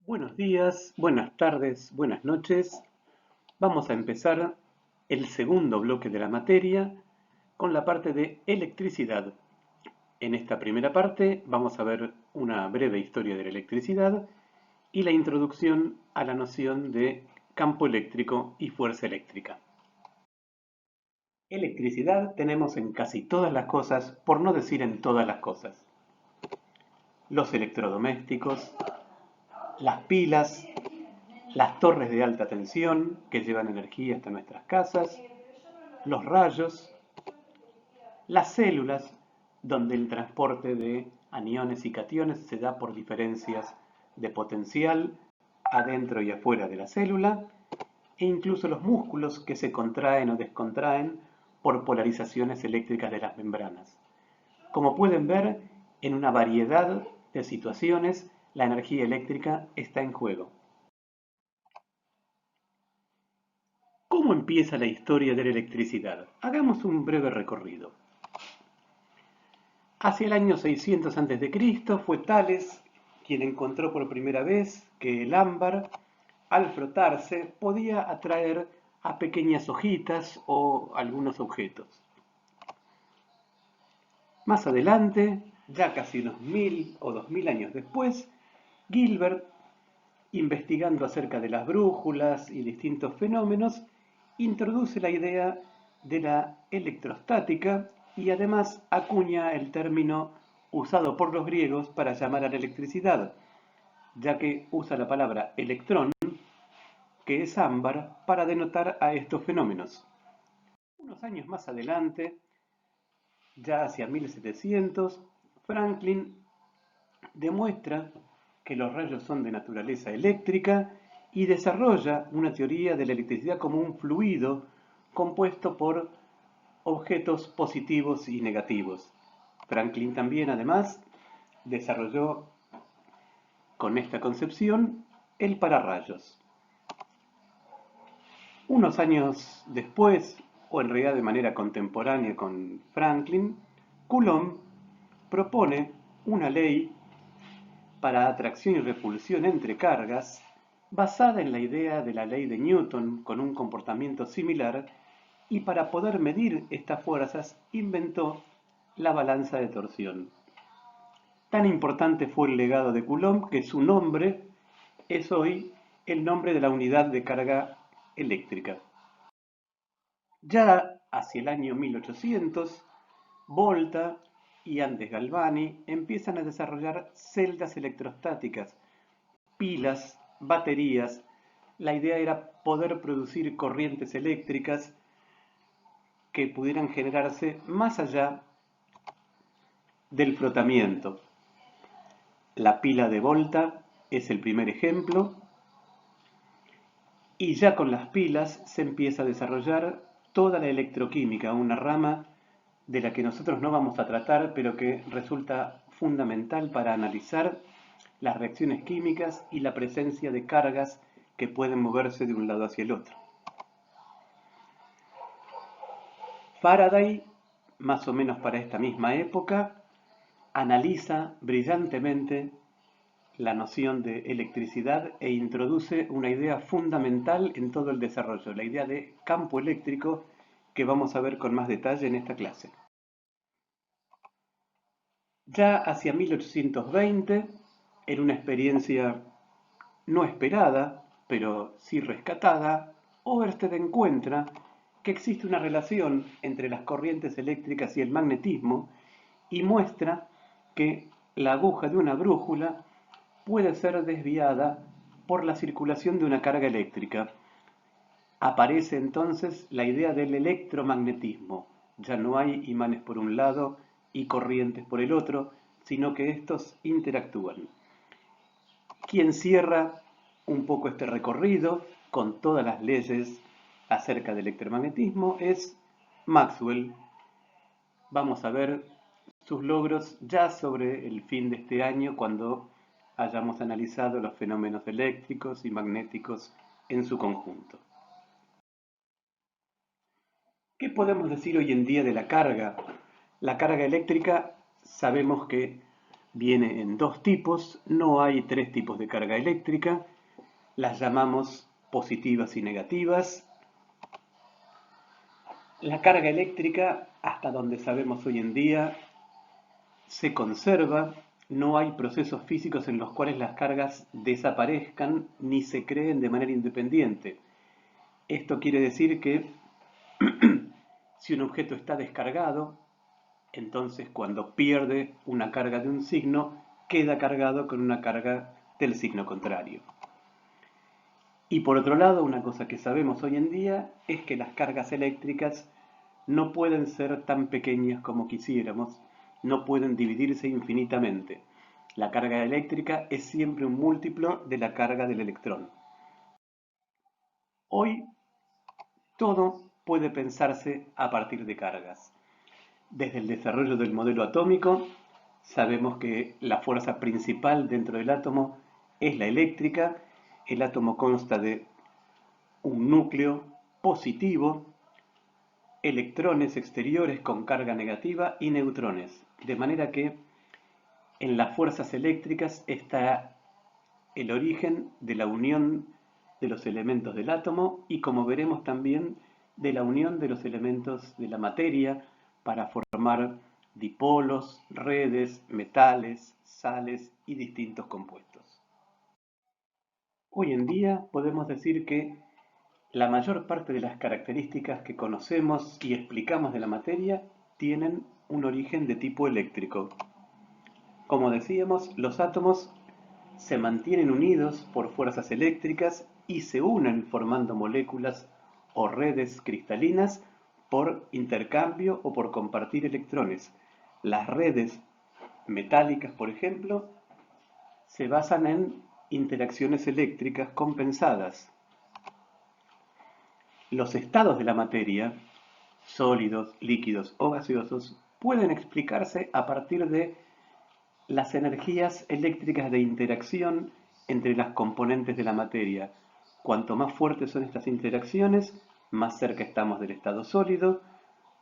Buenos días, buenas tardes, buenas noches. Vamos a empezar el segundo bloque de la materia con la parte de electricidad. En esta primera parte vamos a ver una breve historia de la electricidad y la introducción a la noción de campo eléctrico y fuerza eléctrica. Electricidad tenemos en casi todas las cosas, por no decir en todas las cosas. Los electrodomésticos, las pilas, las torres de alta tensión que llevan energía hasta nuestras casas, los rayos, las células, donde el transporte de aniones y cationes se da por diferencias de potencial adentro y afuera de la célula, e incluso los músculos que se contraen o descontraen por polarizaciones eléctricas de las membranas. Como pueden ver, en una variedad de situaciones, la energía eléctrica está en juego. ¿Cómo empieza la historia de la electricidad? Hagamos un breve recorrido. Hacia el año 600 a.C. fue Tales quien encontró por primera vez que el ámbar, al frotarse, podía atraer a pequeñas hojitas o algunos objetos. Más adelante, ya casi unos 1000 o 2000 años después, Gilbert, investigando acerca de las brújulas y distintos fenómenos, introduce la idea de la electrostática y además acuña el término usado por los griegos para llamar a la electricidad, ya que usa la palabra electrón, que es ámbar, para denotar a estos fenómenos. Unos años más adelante, ya hacia 1700, Franklin demuestra que los rayos son de naturaleza eléctrica y desarrolla una teoría de la electricidad como un fluido compuesto por objetos positivos y negativos. Franklin también, además, desarrolló con esta concepción el pararrayos. Unos años después, o en realidad de manera contemporánea con Franklin, Coulomb propone una ley para atracción y repulsión entre cargas, basada en la idea de la ley de Newton con un comportamiento similar, y para poder medir estas fuerzas inventó la balanza de torsión. Tan importante fue el legado de Coulomb que su nombre es hoy el nombre de la unidad de carga eléctrica. Ya hacia el año 1800, Volta y antes Galvani empiezan a desarrollar celdas electrostáticas, pilas, baterías. La idea era poder producir corrientes eléctricas que pudieran generarse más allá del frotamiento. La pila de Volta es el primer ejemplo, y ya con las pilas se empieza a desarrollar toda la electroquímica, una rama de la que nosotros no vamos a tratar, pero que resulta fundamental para analizar las reacciones químicas y la presencia de cargas que pueden moverse de un lado hacia el otro. Faraday, más o menos para esta misma época, analiza brillantemente la noción de electricidad e introduce una idea fundamental en todo el desarrollo, la idea de campo eléctrico, que vamos a ver con más detalle en esta clase. Ya hacia 1820, en una experiencia no esperada, pero sí rescatada, Oersted encuentra que existe una relación entre las corrientes eléctricas y el magnetismo y muestra que la aguja de una brújula puede ser desviada por la circulación de una carga eléctrica. Aparece entonces la idea del electromagnetismo. Ya no hay imanes por un lado y corrientes por el otro, sino que estos interactúan. Quien cierra un poco este recorrido con todas las leyes acerca del electromagnetismo es Maxwell. Vamos a ver sus logros ya sobre el fin de este año, cuando hayamos analizado los fenómenos eléctricos y magnéticos en su conjunto. ¿Qué podemos decir hoy en día de la carga? La carga eléctrica sabemos que viene en dos tipos, no hay tres tipos de carga eléctrica, las llamamos positivas y negativas. La carga eléctrica, hasta donde sabemos hoy en día, se conserva, no hay procesos físicos en los cuales las cargas desaparezcan ni se creen de manera independiente. Esto quiere decir que si un objeto está descargado, entonces cuando pierde una carga de un signo, queda cargado con una carga del signo contrario. Y por otro lado, una cosa que sabemos hoy en día es que las cargas eléctricas no pueden ser tan pequeñas como quisiéramos, no pueden dividirse infinitamente. La carga eléctrica es siempre un múltiplo de la carga del electrón. Hoy todo puede pensarse a partir de cargas. Desde el desarrollo del modelo atómico, sabemos que la fuerza principal dentro del átomo es la eléctrica. El átomo consta de un núcleo positivo, electrones exteriores con carga negativa y neutrones. De manera que en las fuerzas eléctricas está el origen de la unión de los elementos del átomo y, como veremos también, de la unión de los elementos de la materia para formar dipolos, redes, metales, sales y distintos compuestos. Hoy en día podemos decir que la mayor parte de las características que conocemos y explicamos de la materia tienen un origen de tipo eléctrico. Como decíamos, los átomos se mantienen unidos por fuerzas eléctricas y se unen formando moléculas o redes cristalinas por intercambio o por compartir electrones. Las redes metálicas, por ejemplo, se basan en interacciones eléctricas compensadas. Los estados de la materia, sólidos, líquidos o gaseosos, pueden explicarse a partir de las energías eléctricas de interacción entre las componentes de la materia. Cuanto más fuertes son estas interacciones, más cerca estamos del estado sólido.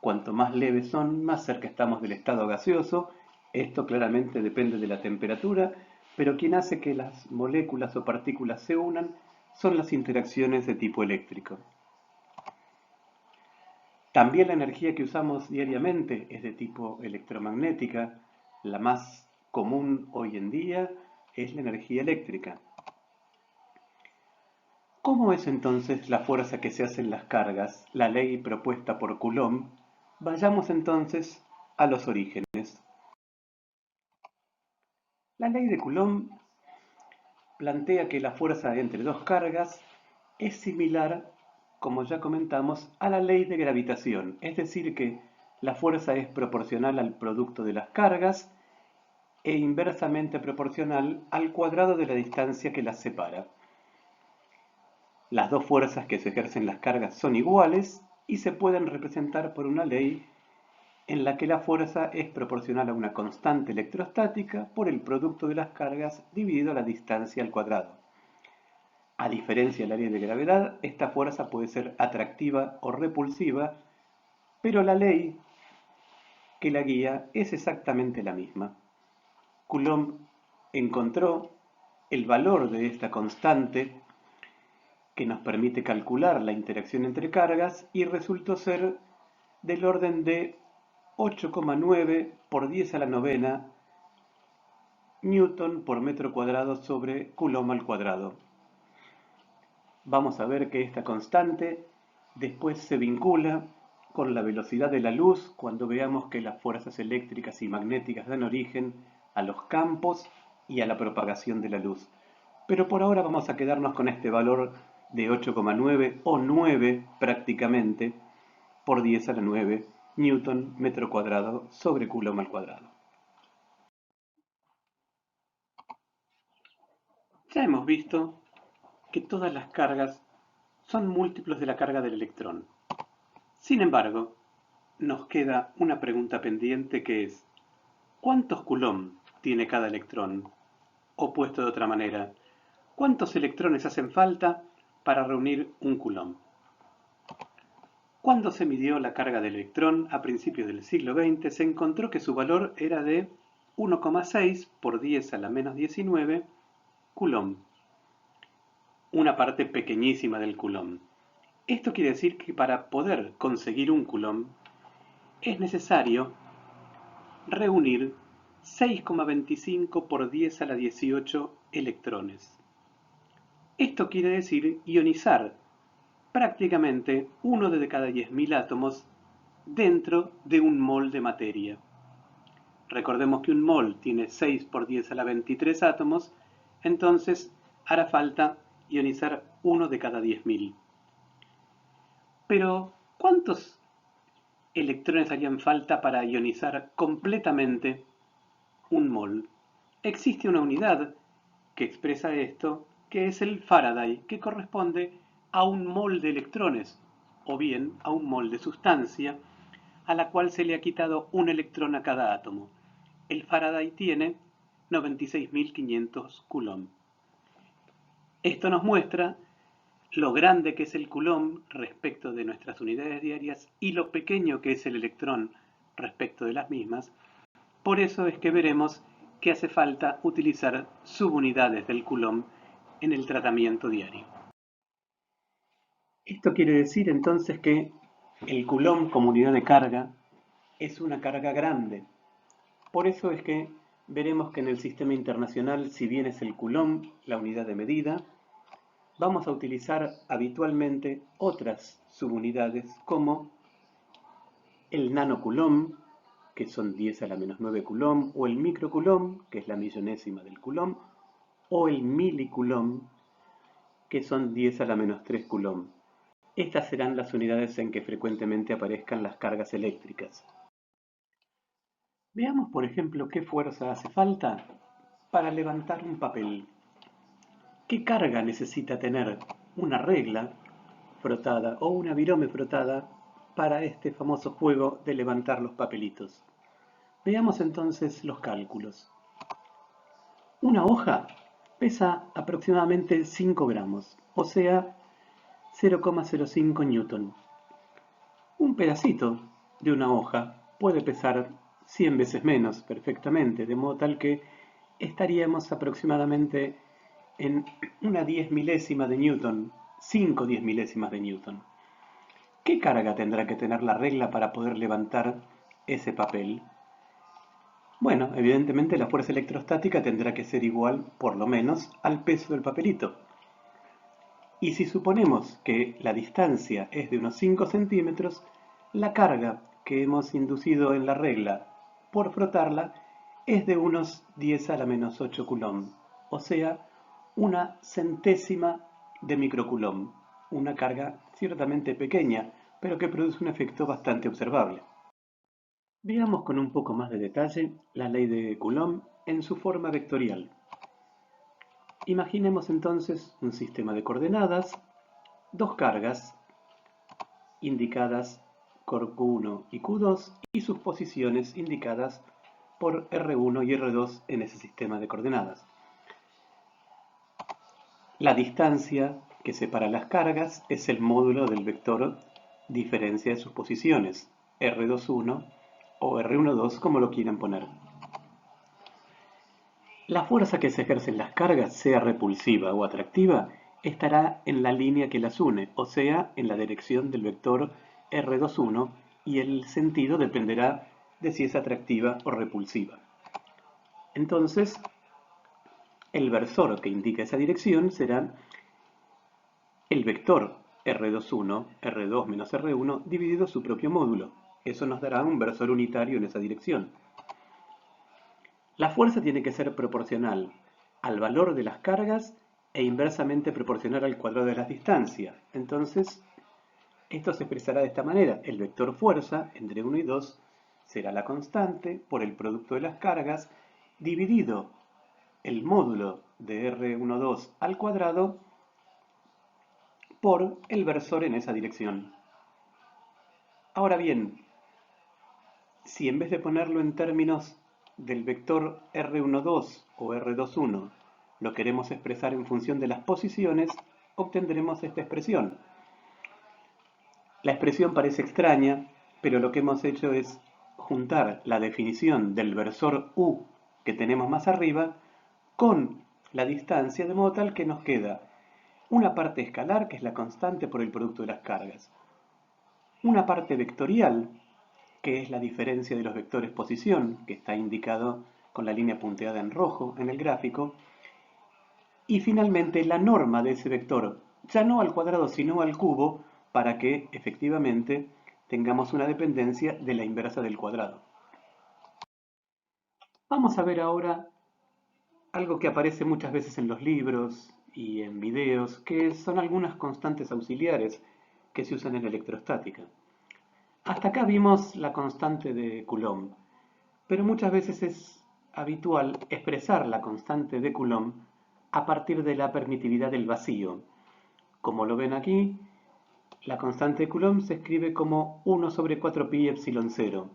Cuanto más leves son, más cerca estamos del estado gaseoso. Esto claramente depende de la temperatura, pero quien hace que las moléculas o partículas se unan son las interacciones de tipo eléctrico. También la energía que usamos diariamente es de tipo electromagnética. La más común hoy en día es la energía eléctrica. ¿Cómo es entonces la fuerza que se hacen las cargas, la ley propuesta por Coulomb? Vayamos entonces a los orígenes. La ley de Coulomb plantea que la fuerza entre dos cargas es similar, como ya comentamos, a la ley de gravitación, es decir que la fuerza es proporcional al producto de las cargas e inversamente proporcional al cuadrado de la distancia que las separa. Las dos fuerzas que se ejercen las cargas son iguales y se pueden representar por una ley en la que la fuerza es proporcional a una constante electrostática por el producto de las cargas dividido la distancia al cuadrado. A diferencia de la ley de gravedad, esta fuerza puede ser atractiva o repulsiva, pero la ley que la guía es exactamente la misma. Coulomb encontró el valor de esta constante que nos permite calcular la interacción entre cargas y resultó ser del orden de 8,9 por 10 a la novena Newton por metro cuadrado sobre Coulomb al cuadrado. Vamos a ver que esta constante después se vincula con la velocidad de la luz cuando veamos que las fuerzas eléctricas y magnéticas dan origen a los campos y a la propagación de la luz. Pero por ahora vamos a quedarnos con este valor de 8,9 o 9 prácticamente por 10 a la 9 Newton metro cuadrado sobre Coulomb al cuadrado. Ya hemos visto que todas las cargas son múltiplos de la carga del electrón. Sin embargo, nos queda una pregunta pendiente que es, ¿cuántos Coulomb tiene cada electrón? O puesto de otra manera, ¿cuántos electrones hacen falta para reunir un Coulomb? Cuando se midió la carga del electrón a principios del siglo XX, se encontró que su valor era de 1,6 por 10 a la menos 19 coulomb, una parte pequeñísima del coulomb. Esto quiere decir que para poder conseguir un coulomb es necesario reunir 6,25 por 10 a la 18 electrones. Esto quiere decir ionizar prácticamente uno de cada 10.000 átomos dentro de un mol de materia. Recordemos que un mol tiene 6 por 10 a la 23 átomos, entonces hará falta ionizar uno de cada 10.000. Pero, ¿cuántos electrones harían falta para ionizar completamente un mol? Existe una unidad que expresa esto, que es el Faraday, que corresponde a un mol de electrones, o bien a un mol de sustancia, a la cual se le ha quitado un electrón a cada átomo. El Faraday tiene 96.500 coulomb. Esto nos muestra lo grande que es el coulomb respecto de nuestras unidades diarias y lo pequeño que es el electrón respecto de las mismas. Por eso es que veremos que hace falta utilizar subunidades del coulomb en el tratamiento diario. Esto quiere decir entonces que el coulomb como unidad de carga es una carga grande. Por eso es que veremos que en el sistema internacional, si bien es el coulomb la unidad de medida, vamos a utilizar habitualmente otras subunidades como el nanocoulomb, que son 10 a la menos 9 coulomb, o el microcoulomb, que es la millonésima del coulomb, o el milicoulomb, que son 10 a la menos 3 coulomb. Estas serán las unidades en que frecuentemente aparezcan las cargas eléctricas. Veamos, por ejemplo, qué fuerza hace falta para levantar un papel. ¿Qué carga necesita tener una regla frotada o una virome frotada para este famoso juego de levantar los papelitos? Veamos entonces los cálculos. Una hoja pesa aproximadamente 5 gramos, o sea, 0,05 newton. Un pedacito de una hoja puede pesar 100 veces menos perfectamente, de modo tal que estaríamos aproximadamente en una 10 milésima de newton, 5 10 milésimas de newton. ¿Qué carga tendrá que tener la regla para poder levantar ese papel? Bueno, evidentemente la fuerza electrostática tendrá que ser igual, por lo menos, al peso del papelito. Y si suponemos que la distancia es de unos 5 centímetros, la carga que hemos inducido en la regla por frotarla es de unos 10 a la menos 8 coulomb, o sea, una centésima de microcoulomb, una carga ciertamente pequeña, pero que produce un efecto bastante observable. Veamos con un poco más de detalle la ley de Coulomb en su forma vectorial. Imaginemos entonces un sistema de coordenadas, dos cargas indicadas por Q1 y Q2 y sus posiciones indicadas por R1 y R2 en ese sistema de coordenadas. La distancia que separa las cargas es el módulo del vector diferencia de sus posiciones, R21 o R12 como lo quieran poner. La fuerza que se ejerce en las cargas, sea repulsiva o atractiva, estará en la línea que las une, o sea, en la dirección del vector R21, y el sentido dependerá de si es atractiva o repulsiva. Entonces, el versor que indica esa dirección será el vector R21, R2 menos R1 dividido su propio módulo. Eso nos dará un versor unitario en esa dirección. La fuerza tiene que ser proporcional al valor de las cargas e inversamente proporcional al cuadrado de las distancias. Entonces, esto se expresará de esta manera. El vector fuerza entre 1 y 2 será la constante por el producto de las cargas dividido el módulo de R12 al cuadrado por el versor en esa dirección. Ahora bien, si en vez de ponerlo en términos del vector R12 o R21 lo queremos expresar en función de las posiciones, obtendremos esta expresión. La expresión parece extraña, pero lo que hemos hecho es juntar la definición del versor U que tenemos más arriba con la distancia, de modo tal que nos queda una parte escalar, que es la constante por el producto de las cargas, una parte vectorial, que es la diferencia de los vectores posición, que está indicado con la línea punteada en rojo en el gráfico, y finalmente la norma de ese vector, ya no al cuadrado sino al cubo, para que efectivamente tengamos una dependencia de la inversa del cuadrado. Vamos a ver ahora algo que aparece muchas veces en los libros y en videos, que son algunas constantes auxiliares que se usan en electrostática. Hasta acá vimos la constante de Coulomb, pero muchas veces es habitual expresar la constante de Coulomb a partir de la permitividad del vacío. Como lo ven aquí, la constante de Coulomb se escribe como 1 sobre 4pi epsilon 0.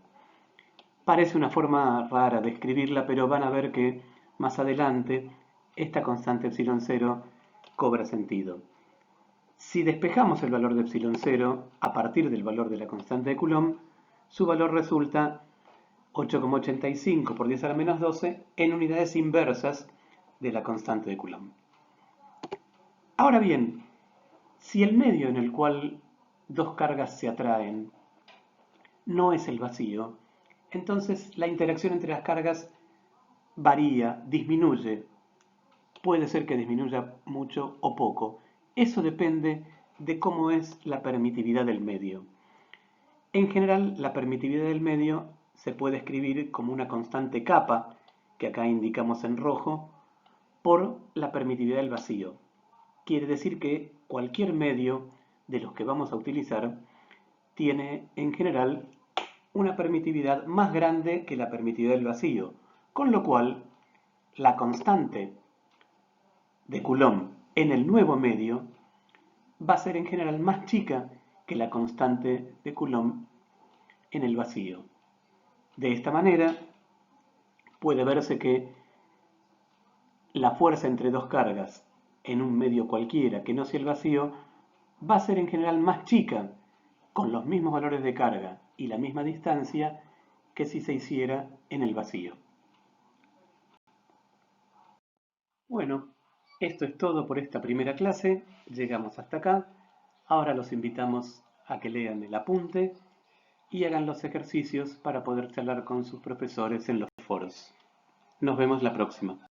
Parece una forma rara de escribirla, pero van a ver que más adelante esta constante epsilon 0 cobra sentido. Si despejamos el valor de epsilon 0 a partir del valor de la constante de Coulomb, su valor resulta 8,85 por 10 a la menos 12 en unidades inversas de la constante de Coulomb. Ahora bien, si el medio en el cual dos cargas se atraen no es el vacío, entonces la interacción entre las cargas varía, disminuye. Puede ser que disminuya mucho o poco. Eso depende de cómo es la permitividad del medio. En general, la permitividad del medio se puede escribir como una constante kappa, que acá indicamos en rojo, por la permitividad del vacío. Quiere decir que cualquier medio de los que vamos a utilizar tiene en general una permitividad más grande que la permitividad del vacío, con lo cual la constante de Coulomb en el nuevo medio va a ser en general más chica que la constante de Coulomb en el vacío. De esta manera puede verse que la fuerza entre dos cargas en un medio cualquiera que no sea el vacío va a ser en general más chica con los mismos valores de carga y la misma distancia que si se hiciera en el vacío. Bueno, esto es todo por esta primera clase. Llegamos hasta acá. Ahora los invitamos a que lean el apunte y hagan los ejercicios para poder charlar con sus profesores en los foros. Nos vemos la próxima.